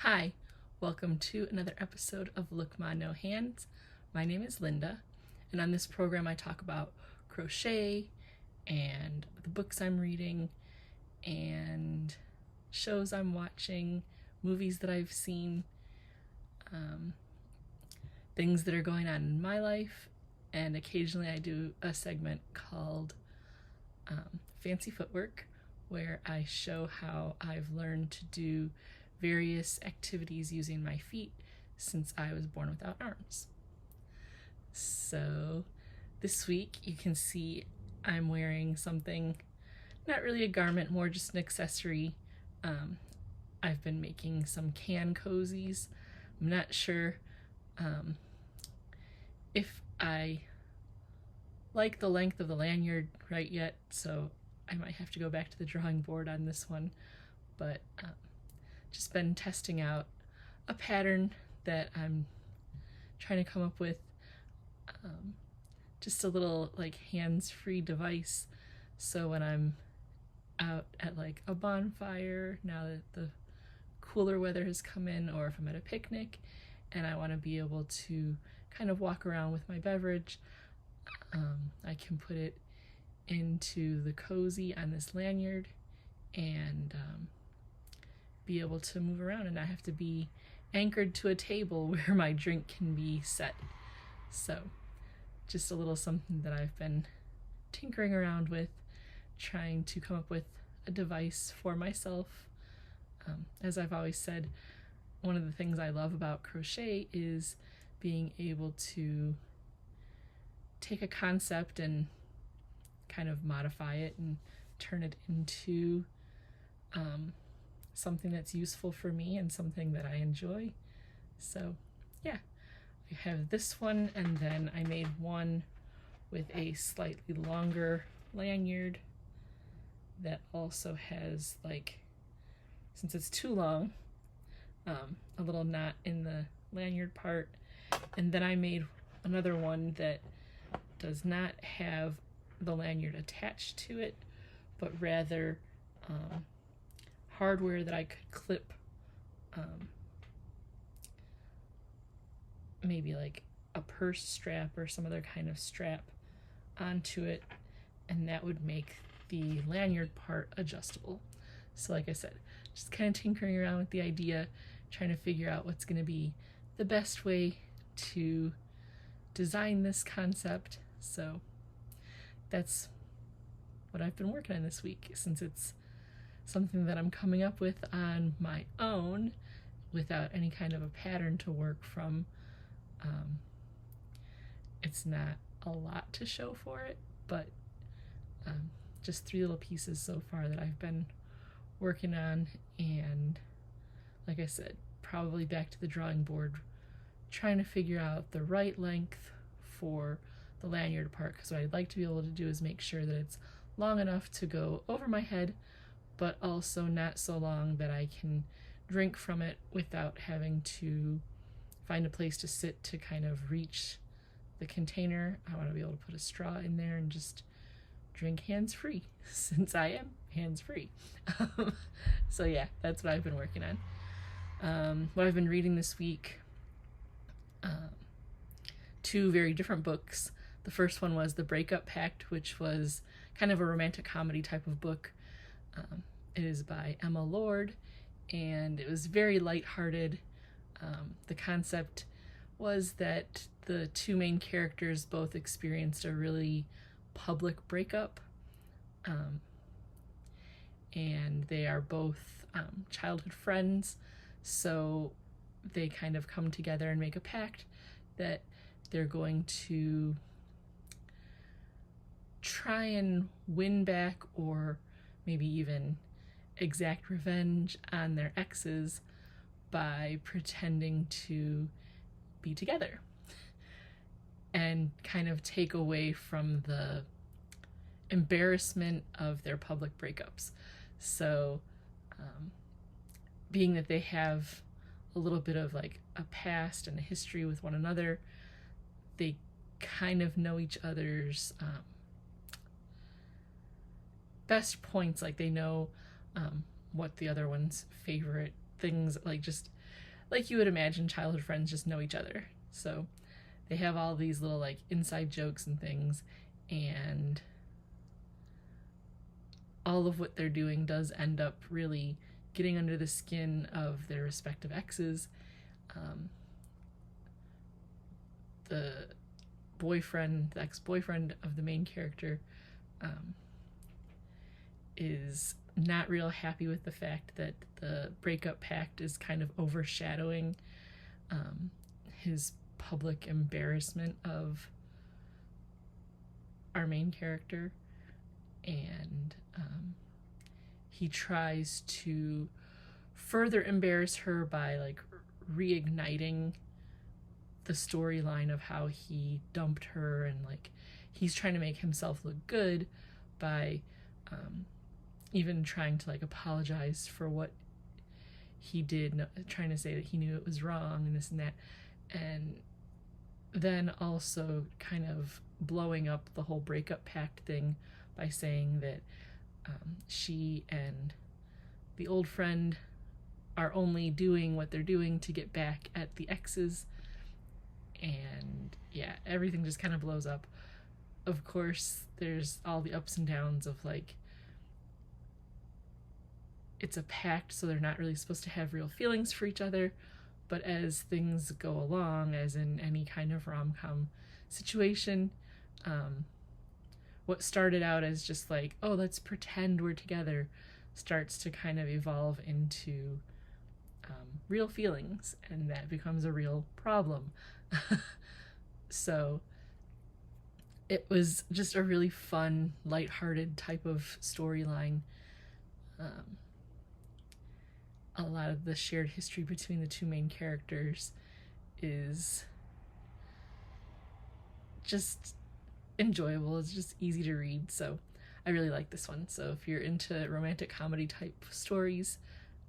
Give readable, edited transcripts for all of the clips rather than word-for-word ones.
Hi, welcome to another episode of Look Ma No Hands. My name is Linda, and on this program I talk about crochet and the books I'm reading and shows I'm watching, movies that I've seen, things that are going on in my life, and occasionally I do a segment called Fancy Footwork, where I show how I've learned to do various activities using my feet since I was born without arms. So this week you can see I'm wearing something, not really a garment, more just an accessory. I've been making some can cozies. I'm not sure if I like the length of the lanyard right yet, so I might have to go back to the drawing board on this one, but just been testing out a pattern that I'm trying to come up with, just a little like hands-free device, so when I'm out at like a bonfire, now that the cooler weather has come in, or if I'm at a picnic and I want to be able to kind of walk around with my beverage, I can put it into the cozy on this lanyard and be able to move around and not have to be anchored to a table where my drink can be set. So just a little something that I've been tinkering around with, trying to come up with a device for myself. As I've always said, one of the things I love about crochet is being able to take a concept and kind of modify it and turn it into something that's useful for me and something that I enjoy. So yeah, I have this one, and then I made one with a slightly longer lanyard that also has, like, since it's too long, a little knot in the lanyard part. And then I made another one that does not have the lanyard attached to it, but rather hardware that I could clip maybe like a purse strap or some other kind of strap onto it, and that would make the lanyard part adjustable. So like I said, just kind of tinkering around with the idea, trying to figure out what's going to be the best way to design this concept. So that's what I've been working on this week, since it's something that I'm coming up with on my own without any kind of a pattern to work from. It's not a lot to show for it, but just 3 little pieces so far that I've been working on, and like I said, probably back to the drawing board, trying to figure out the right length for the lanyard part, because what I'd like to be able to do is make sure that it's long enough to go over my head, but also not so long that I can drink from it without having to find a place to sit to kind of reach the container. I want to be able to put a straw in there and just drink hands-free, since I am hands-free. So yeah, that's what I've been working on. What I've been reading this week, 2 very different books. The first one was The Breakup Pact, which was kind of a romantic comedy type of book. It is by Emma Lord, and it was very lighthearted. The concept was that the 2 main characters both experienced a really public breakup, and they are both childhood friends, so they kind of come together and make a pact that they're going to try and win back, or maybe even exact revenge on their exes by pretending to be together and kind of take away from the embarrassment of their public breakups. So being that they have a little bit of like a past and a history with one another, they kind of know each other's best points. Like they know what the other one's favorite things like just like you would imagine childhood friends just know each other. So they have all these little like inside jokes and things, and all of what they're doing does end up really getting under the skin of their respective exes. The ex-boyfriend of the main character, is not real happy with the fact that the breakup pact is kind of overshadowing his public embarrassment of our main character, and he tries to further embarrass her by like reigniting the storyline of how he dumped her, and like he's trying to make himself look good by even trying to like apologize for what he did, trying to say that he knew it was wrong and this and that, and then also kind of blowing up the whole breakup pact thing by saying that she and the old friend are only doing what they're doing to get back at the exes. And yeah, everything just kind of blows up. Of course, there's all the ups and downs of like, it's a pact, so they're not really supposed to have real feelings for each other, but as things go along, as in any kind of rom-com situation, what started out as just like, oh, let's pretend we're together, starts to kind of evolve into real feelings, and that becomes a real problem. So it was just a really fun, lighthearted type of storyline. A lot of the shared history between the two main characters is just enjoyable. It's just easy to read, so I really like this one. So if you're into romantic comedy type stories,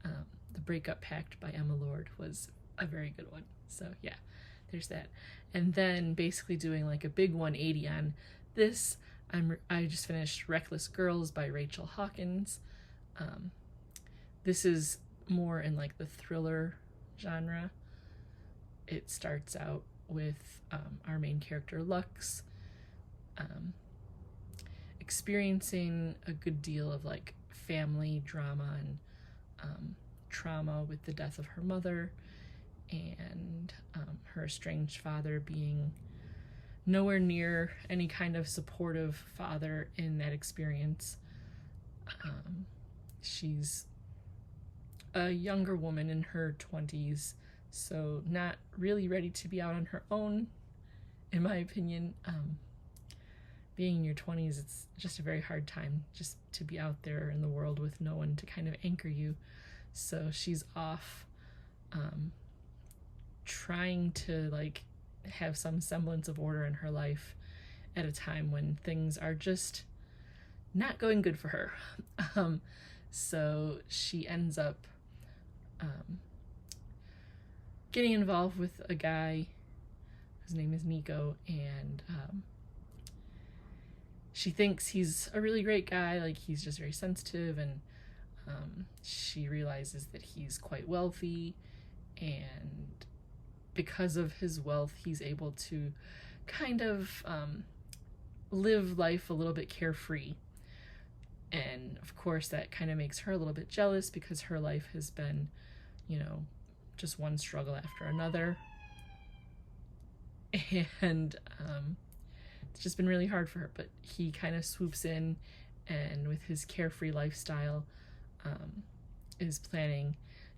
The Breakup Pact by Emma Lord was a very good one. So yeah, there's that. And then basically doing like a big 180 on this, I just finished Reckless Girls by Rachel Hawkins. This is more in like the thriller genre. It starts out with our main character Lux experiencing a good deal of like family drama and trauma with the death of her mother, and her estranged father being nowhere near any kind of supportive father in that experience. She's a younger woman in her 20s, so not really ready to be out on her own, in my opinion. Being in your 20s, it's just a very hard time just to be out there in the world with no one to kind of anchor you. So she's off trying to like have some semblance of order in her life at a time when things are just not going good for her. So she ends up getting involved with a guy whose name is Nico, and she thinks he's a really great guy, like he's just very sensitive, and she realizes that he's quite wealthy, and because of his wealth he's able to kind of live life a little bit carefree. And of course that kind of makes her a little bit jealous because her life has been, you know, just one struggle after another, and it's just been really hard for her. But he kind of swoops in, and with his carefree lifestyle is planning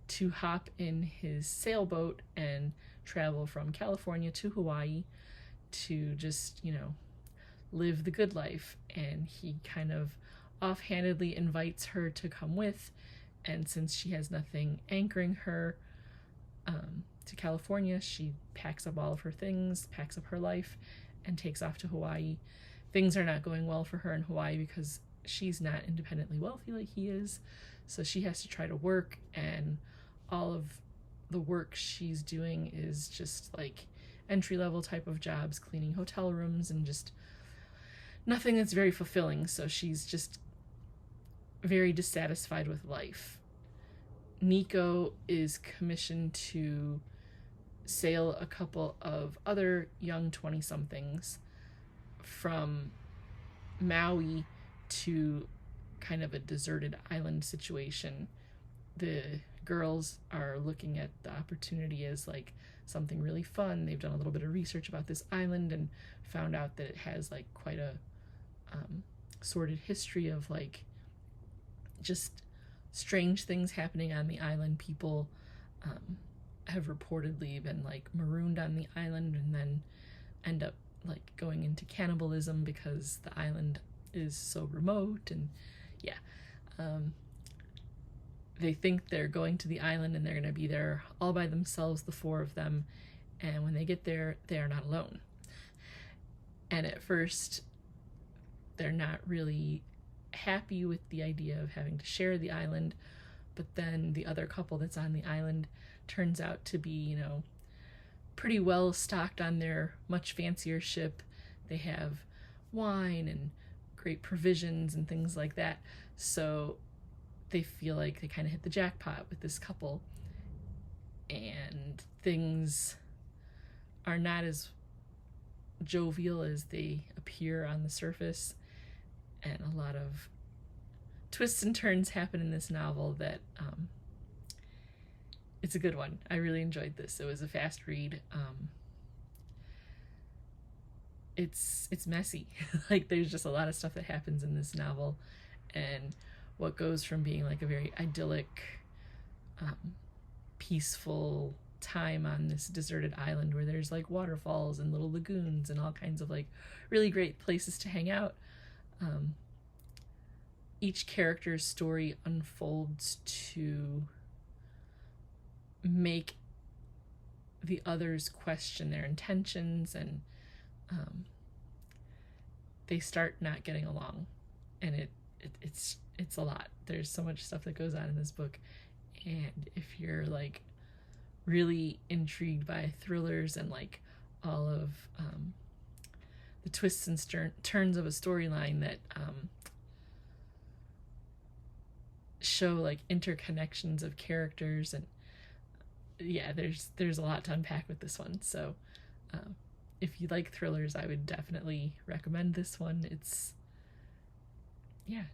to hop in his sailboat and travel from California to Hawaii to just, you know, live the good life. And he kind of offhandedly invites her to come with, and since she has nothing anchoring her to California, she packs up all of her things, packs up her life, and takes off to Hawaii. Things are not going well for her in Hawaii because she's not independently wealthy like he is, so she has to try to work, and all of the work she's doing is just like entry-level type of jobs, cleaning hotel rooms, and just nothing that's very fulfilling. So she's just very dissatisfied with life. Nico is commissioned to sail a couple of other young 20-somethings from Maui to kind of a deserted island situation. The girls are looking at the opportunity as like something really fun. They've done a little bit of research about this island and found out that it has like quite a sordid history of like just strange things happening on the island. People have reportedly been like marooned on the island and then end up like going into cannibalism because the island is so remote. And yeah, they think they're going to the island and they're going to be there all by themselves, the four of them, and when they get there, they are not alone. And at first, they're not really happy with the idea of having to share the island, but then the other couple that's on the island turns out to be, you know, pretty well stocked on their much fancier ship. They have wine and great provisions and things like that. So they feel like they kind of hit the jackpot with this couple, and things are not as jovial as they appear on the surface, and a lot of twists and turns happen in this novel that it's a good one. I really enjoyed this. It was a fast read. It's messy. Like there's just a lot of stuff that happens in this novel, and what goes from being like a very idyllic, peaceful time on this deserted island where there's like waterfalls and little lagoons and all kinds of like really great places to hang out. Each character's story unfolds to make the others question their intentions, and they start not getting along, and it's a lot. There's so much stuff that goes on in this book, and if you're like really intrigued by thrillers and like all of the twists and turns of a storyline that show like interconnections of characters, and yeah, there's a lot to unpack with this one. So if you like thrillers, I would definitely recommend this one. It's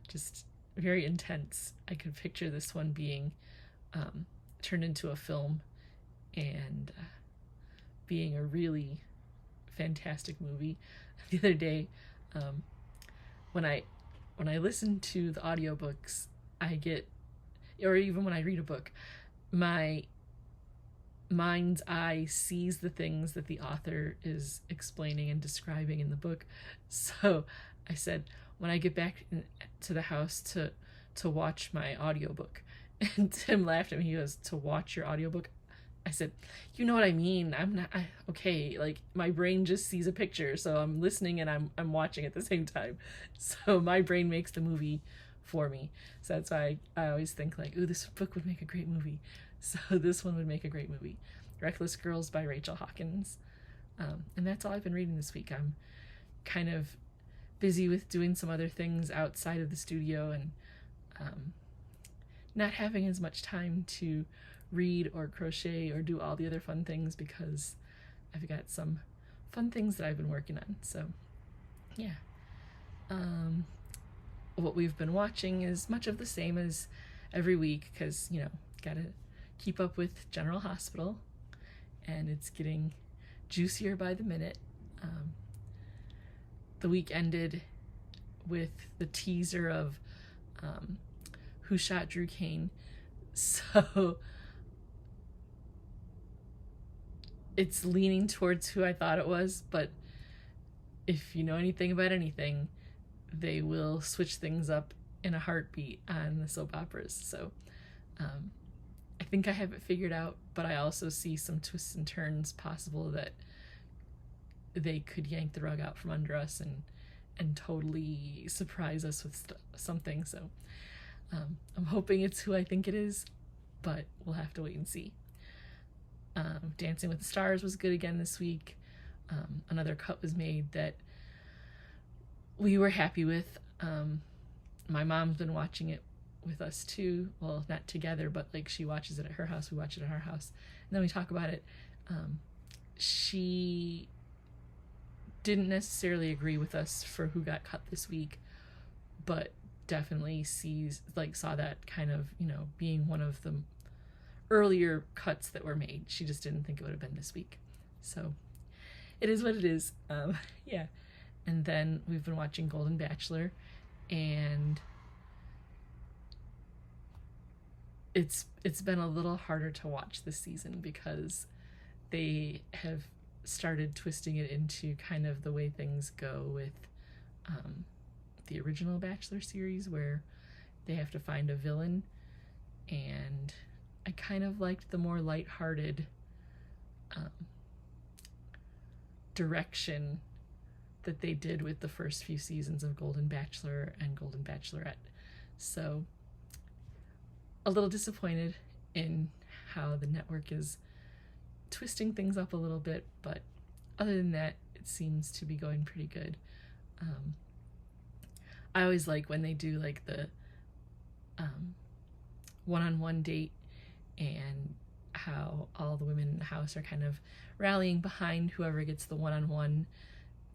just very intense. I could picture this one being turned into a film and being a really fantastic movie. The other day, when I listen to the audiobooks, I get, or even when I read a book, my mind's eye sees the things that the author is explaining and describing in the book. So I said, when I get back to the house to watch my audiobook, and Tim laughed at me. He goes, to watch your audiobook? I said, you know what I mean. Okay, like my brain just sees a picture, so I'm listening and I'm watching at the same time. So my brain makes the movie for me. So that's why I always think like, ooh, this book would make a great movie. So this one would make a great movie. Reckless Girls by Rachel Hawkins. And that's all I've been reading this week. I'm kind of busy with doing some other things outside of the studio, and not having as much time to read or crochet or do all the other fun things because I've got some fun things that I've been working on. So yeah. What we've been watching is much of the same as every week because, you know, gotta keep up with General Hospital, and it's getting juicier by the minute. The week ended with the teaser of Who Shot Drew Kane. So it's leaning towards who I thought it was, but if you know anything about anything, they will switch things up in a heartbeat on the soap operas. So I think I have it figured out, but I also see some twists and turns possible that they could yank the rug out from under us and totally surprise us with something. So I'm hoping it's who I think it is, but we'll have to wait and see. Dancing with the Stars was good again this week. Another cut was made that we were happy with. My mom's been watching it with us too. Well, not together, but like she watches it at her house, we watch it at our house, and then we talk about it. She didn't necessarily agree with us for who got cut this week, but definitely saw that kind of, being one of the earlier cuts that were made. She just didn't think it would have been this week. So it is what it is. Yeah. And then we've been watching Golden Bachelor, and it's been a little harder to watch this season because they have started twisting it into kind of the way things go with the original Bachelor series, where they have to find a villain, and I kind of liked the more lighthearted direction that they did with the first few seasons of Golden Bachelor and Golden Bachelorette. So a little disappointed in how the network is twisting things up a little bit, but other than that, it seems to be going pretty good. I always like when they do like the one-on-one date, and how all the women in the house are kind of rallying behind whoever gets the one-on-one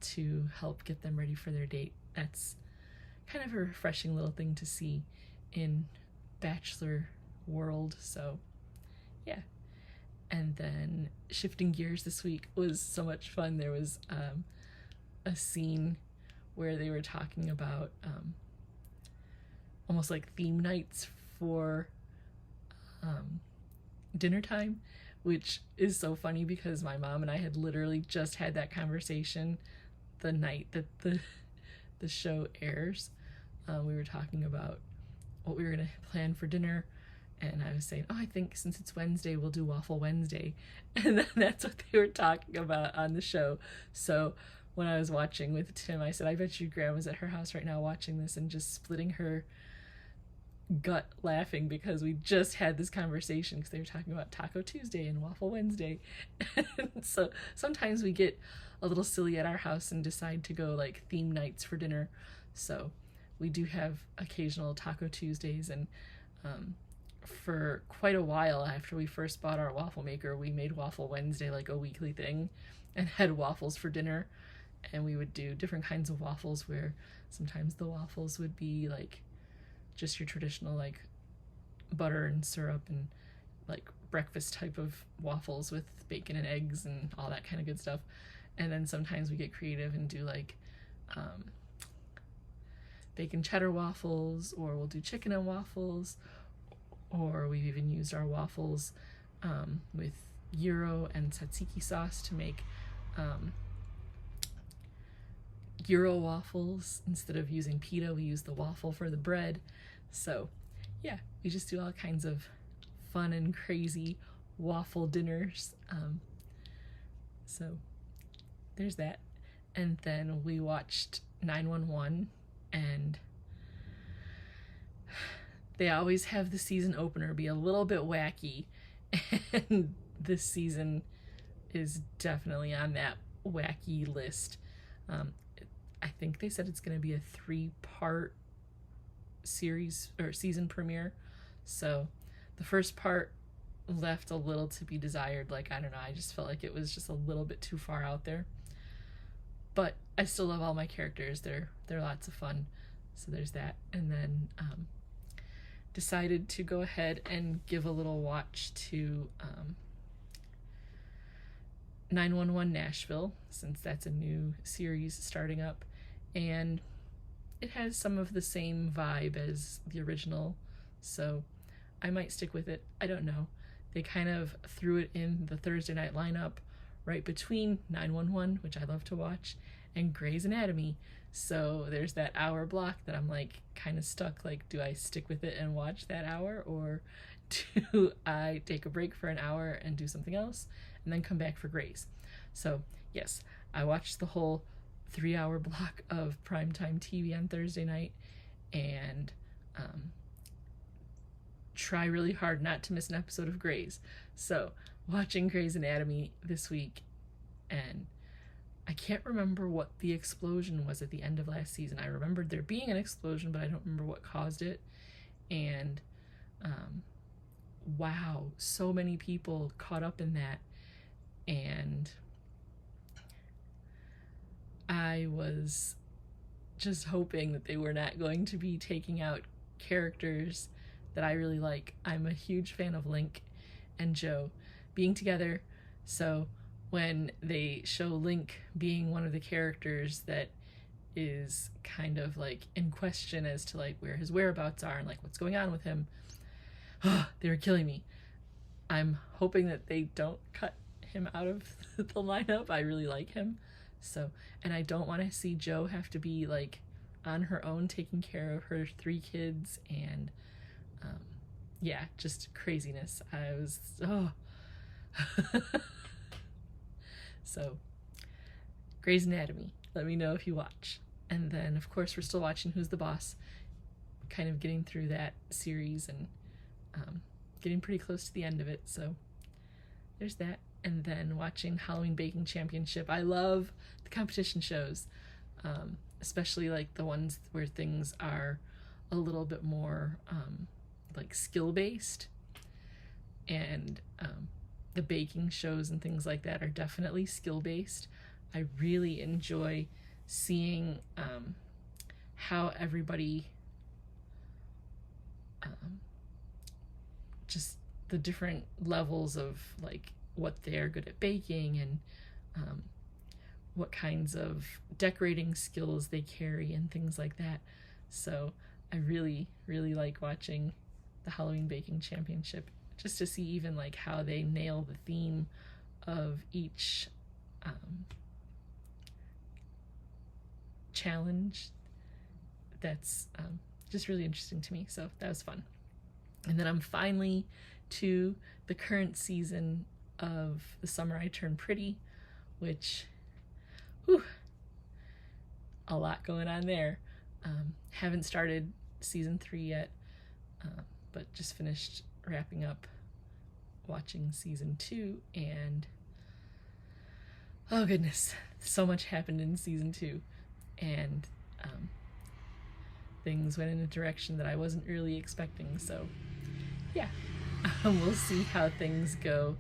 to help get them ready for their date. That's kind of a refreshing little thing to see in Bachelor world. So yeah. And then shifting gears this week was so much fun. There was a scene where they were talking about almost like theme nights for dinner time, which is so funny because my mom and I had literally just had that conversation the night that the show airs. We were talking about what we were going to plan for dinner, and I was saying, I think since it's Wednesday, we'll do Waffle Wednesday. And then that's what they were talking about on the show. So when I was watching with Tim, I said, I bet you Grandma's at her house right now watching this and just splitting her gut laughing because we just had this conversation because they were talking about Taco Tuesday and Waffle Wednesday. And so sometimes we get a little silly at our house and decide to go like theme nights for dinner. So we do have occasional Taco Tuesdays, and for quite a while after we first bought our waffle maker, we made Waffle Wednesday like a weekly thing and had waffles for dinner. And we would do different kinds of waffles, where sometimes the waffles would be like just your traditional like butter and syrup and like breakfast type of waffles with bacon and eggs and all that kind of good stuff. And then sometimes we get creative and do like bacon cheddar waffles, or we'll do chicken and waffles, or we've even used our waffles with gyro and tzatziki sauce to make gyro waffles. Instead of using pita, we use the waffle for the bread. So yeah, we just do all kinds of fun and crazy waffle dinners. So there's that. And then we watched 911, and they always have the season opener be a little bit wacky, and this season is definitely on that wacky list. I think they said it's going to be a 3-part series or season premiere. So the first part left a little to be desired. Like, I don't know, I just felt like it was just a little bit too far out there. But I still love all my characters. They're lots of fun. So there's that. And then decided to go ahead and give a little watch to 911 Nashville, since that's a new series starting up, and it has some of the same vibe as the original, so I might stick with it. I don't know. They kind of threw it in the Thursday night lineup right between 911, which I love to watch, and Grey's Anatomy, so there's that hour block that I'm like kind of stuck, like, do I stick with it and watch that hour, or do I take a break for an hour and do something else and then come back for Grey's? So yes, I watched the whole 3-hour block of primetime TV on Thursday night, and try really hard not to miss an episode of Grey's. So watching Grey's Anatomy this week, and I can't remember what the explosion was at the end of last season. I remembered there being an explosion, but I don't remember what caused it. And wow, so many people caught up in that. And I was just hoping that they were not going to be taking out characters that I really like. I'm a huge fan of Link and Joe being together, so when they show Link being one of the characters that is kind of like in question as to like where his whereabouts are and like what's going on with him, they were killing me. I'm hoping that they don't cut him out of the lineup. I really like him. So, and I don't want to see Joe have to be like on her own taking care of her 3 kids, and yeah, just craziness. I was So Grey's Anatomy, let me know if you watch. And then of course we're still watching Who's the Boss, kind of getting through that series and getting pretty close to the end of it, so there's that. And then watching Halloween Baking Championship. I love the competition shows, especially like the ones where things are a little bit more like skill based, and the baking shows and things like that are definitely skill based. I really enjoy seeing how everybody just the different levels of like what they're good at baking, and what kinds of decorating skills they carry and things like that. So I really, really like watching the Halloween Baking Championship, just to see even like how they nail the theme of each challenge. That's just really interesting to me, so that was fun. And then I'm finally to the current season of The Summer I Turned Pretty, which, whew, a lot going on there. Haven't started season 3 yet, but just finished wrapping up watching season 2, and oh goodness, so much happened in season 2, and things went in a direction that I wasn't really expecting, so yeah. We'll see how things go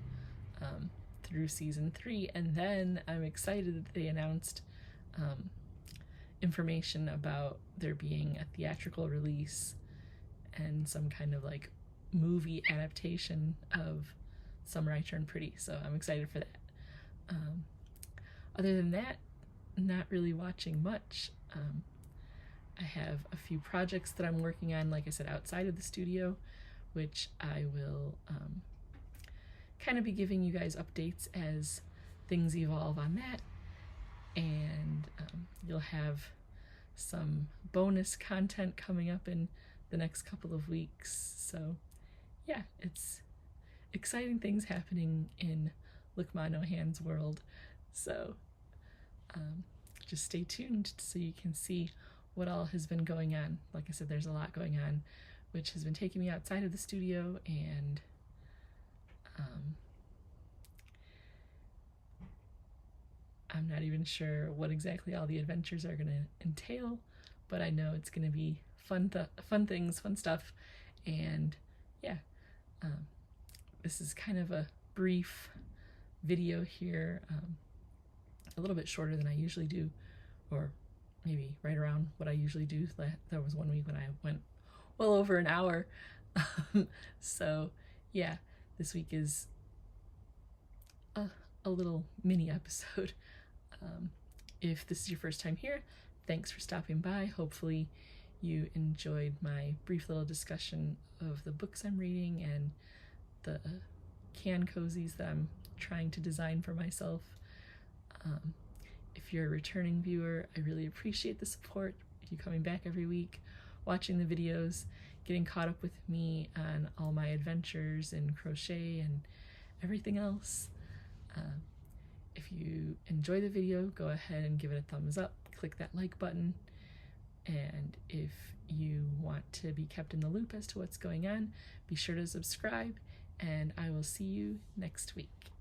through season 3, and then I'm excited that they announced information about there being a theatrical release and some kind of like movie adaptation of Summer I Turned Pretty, so I'm excited for that. Other than that, not really watching much. I have a few projects that I'm working on, like I said, outside of the studio, which I will kind of be giving you guys updates as things evolve on that. And you'll have some bonus content coming up in the next couple of weeks. So yeah, it's exciting things happening in Look Ma No Hands world. So just stay tuned so you can see what all has been going on. Like I said, there's a lot going on, which has been taking me outside of the studio, and I'm not even sure what exactly all the adventures are going to entail, but I know it's going to be fun things, fun stuff, and yeah, this is kind of a brief video here, a little bit shorter than I usually do, or maybe right around what I usually do. There was one week when I went well over an hour. So yeah, this week is a little mini episode. If this is your first time here, thanks for stopping by. Hopefully you enjoyed my brief little discussion of the books I'm reading and the can cozies that I'm trying to design for myself. If you're a returning viewer, I really appreciate the support. You coming back every week, watching the videos, getting caught up with me on all my adventures in crochet and everything else. If you enjoy the video, go ahead and give it a thumbs up, click that like button, and if you want to be kept in the loop as to what's going on, be sure to subscribe, and I will see you next week.